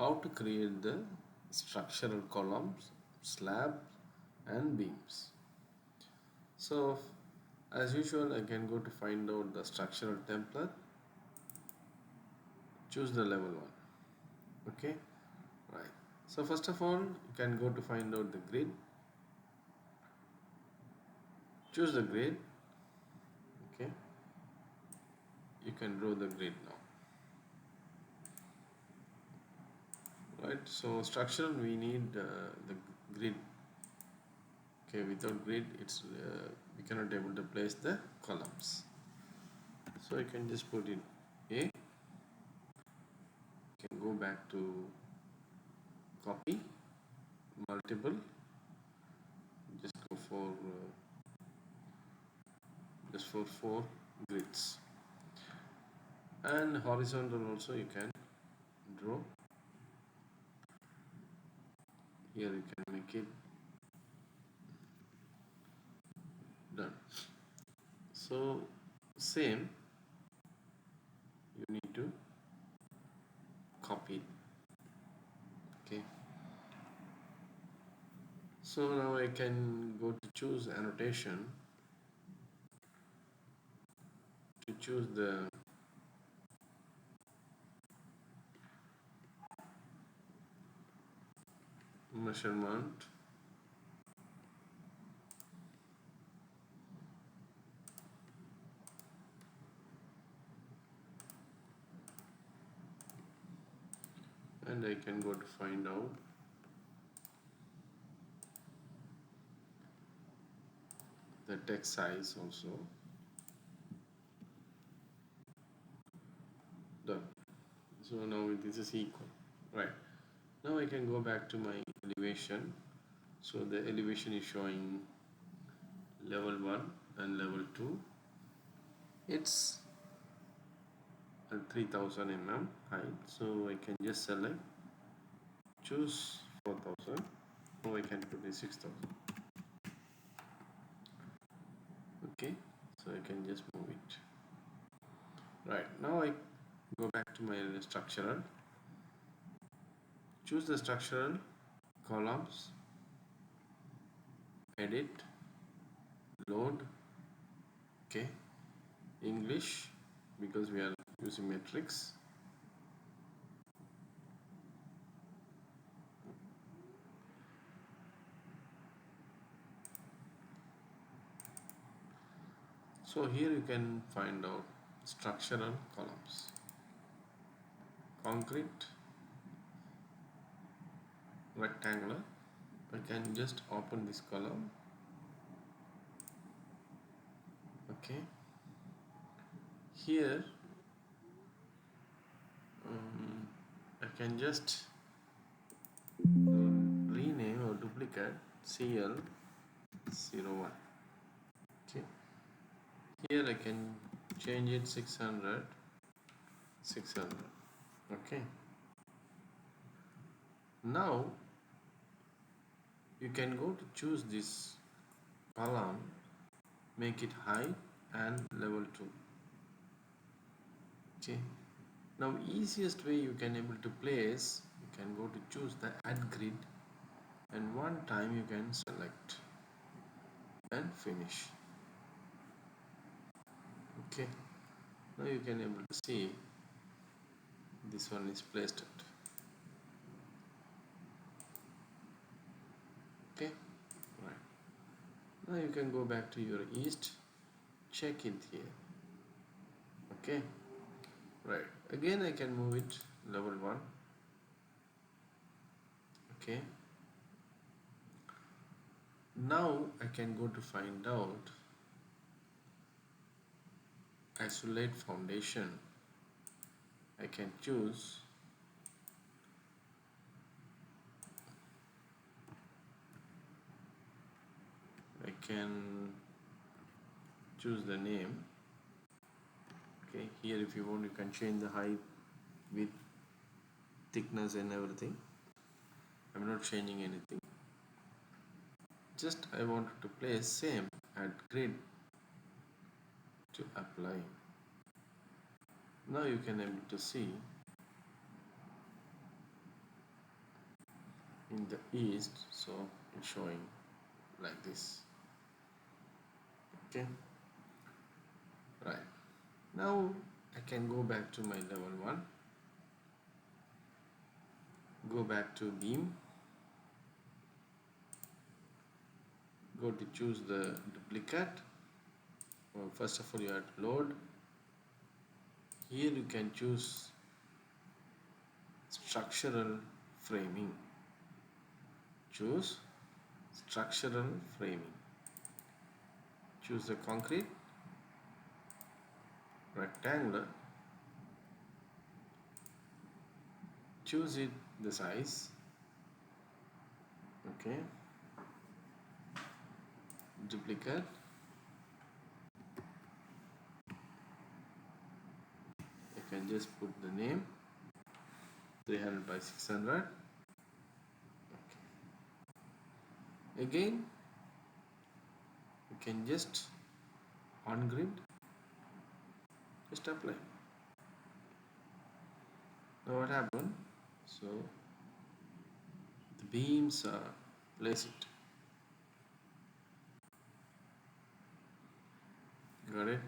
how to create the structural columns, slabs and beams. So as usual, I can go to find out the structural template, choose the level 1. Okay, right. So first of all, you can go to find out the grid, choose the grid. Okay, you can draw the grid now. Right, so structural we need the grid. Okay, without grid we cannot able to place the columns. So I can just put in A, can go back to copy, multiple, just go for just for 4 grids, and horizontal also you can draw. Here you can make it done. So same, you need to copy. Okay, so now I can go to choose annotation, to choose the measurement, and I can go to find out the text size also. Done. So now this is equal. Right, now I can go back to my elevation. So the elevation is showing level 1 and level 2. It's 3000 mm height, so I can just select, choose 4000. Now I can put it 6000. Okay, so I can just move it. Right, now I go back to my structural, choose the structural columns, edit, load. Okay, English, because we are using matrix. So here you can find out structural columns, concrete, rectangular. I can just open this column. Okay, here I can just rename or duplicate CL01. Okay, here I can change it 600. Okay, now you can go to choose this column, make it height and level 2. Okay, now easiest way you can able to place, you can go to choose the add grid, and one time you can select and finish. Okay, now you can able to see this one is placed it. Okay, right, now you can go back to your east, check it here. Okay, right, again I can move it level 1. Okay, now I can go to find out isolate foundation. I can choose the name. Okay, here if you want you can change the height, width, thickness and everything. I'm not changing anything, just I wanted to place same, add grid to apply. Now you can able to see in the east, so it's showing like this. Okay, right. Now I can go back to my level 1, go back to beam, go to choose the duplicate. Well, first of all you have to load. Here you can choose structural framing. Choose structural framing. Choose the concrete, rectangular. Choose it the size. Okay. Duplicate. I can just put the name 300 by 600. Okay. Again, you can just on grid, just apply. Now what happened? So the beams are placed. Got it?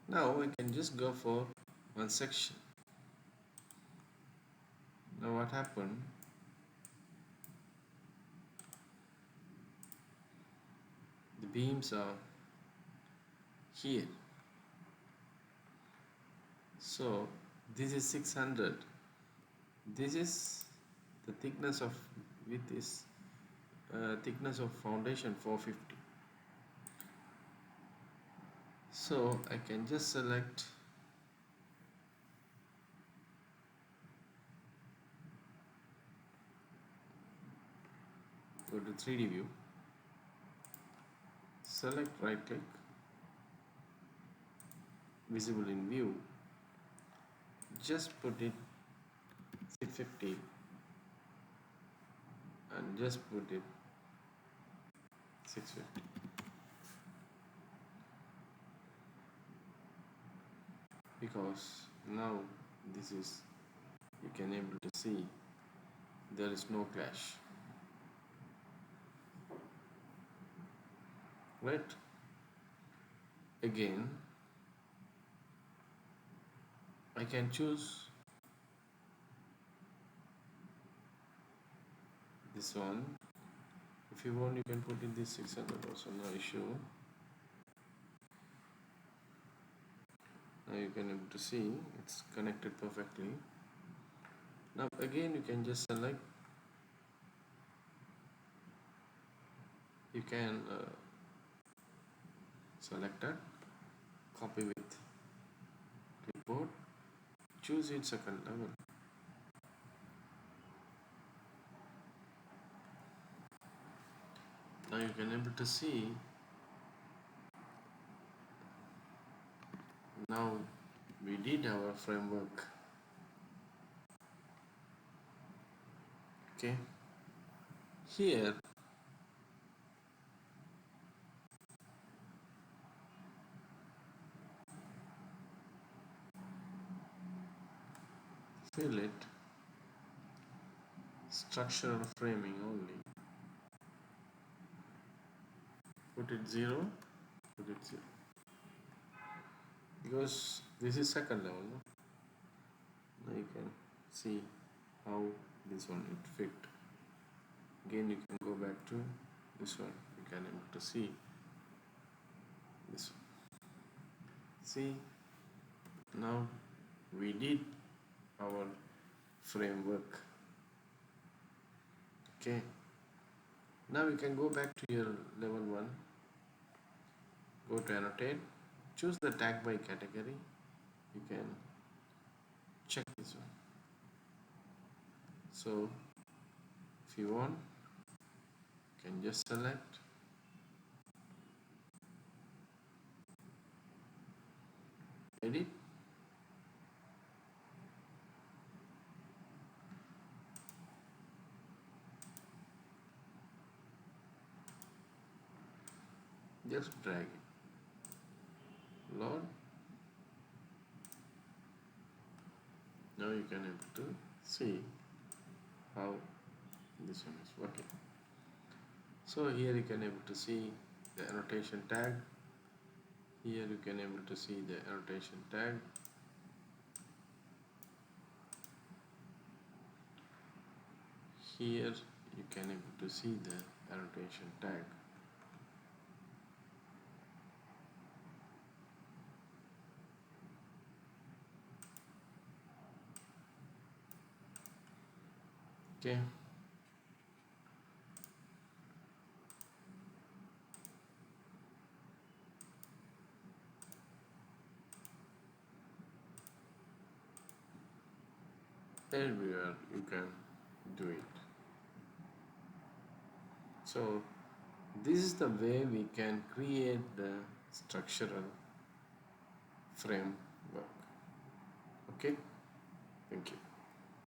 Now I can just go for one section. Now what happened? The beams are here. So this is 600. This is the thickness of width is thickness of foundation 450. So I can just select go to 3D view, select right click, visible in view, just put it 650 and just put it 650. Because now this is, you can able to see there is no clash, right? Again I can choose this one. If you want you can put in this 600 also, no issue. Now you can able to see it's connected perfectly. Now again you can just select, you can select it, copy with clipboard, choose it second level. Now you can able to see, now we did our framework. Okay, here fill it structural framing only, put it 0, put it 0, because this is second level, no? Now you can see how this one it fit. Again you can go back to this one, you can able to see this one. See, now we did our framework. Okay, now we can go back to your level 1, go to Annotate, choose the tag by category, you can check this one. So if you want you can just select, edit, just drag it, load. Now you can able to see how this one is working. So here you can able to see the annotation tag. Here you can able to see the annotation tag. Here you can able to see the annotation tag. Okay. Everywhere you can do it. So this is the way we can create the structural framework. Okay, thank you.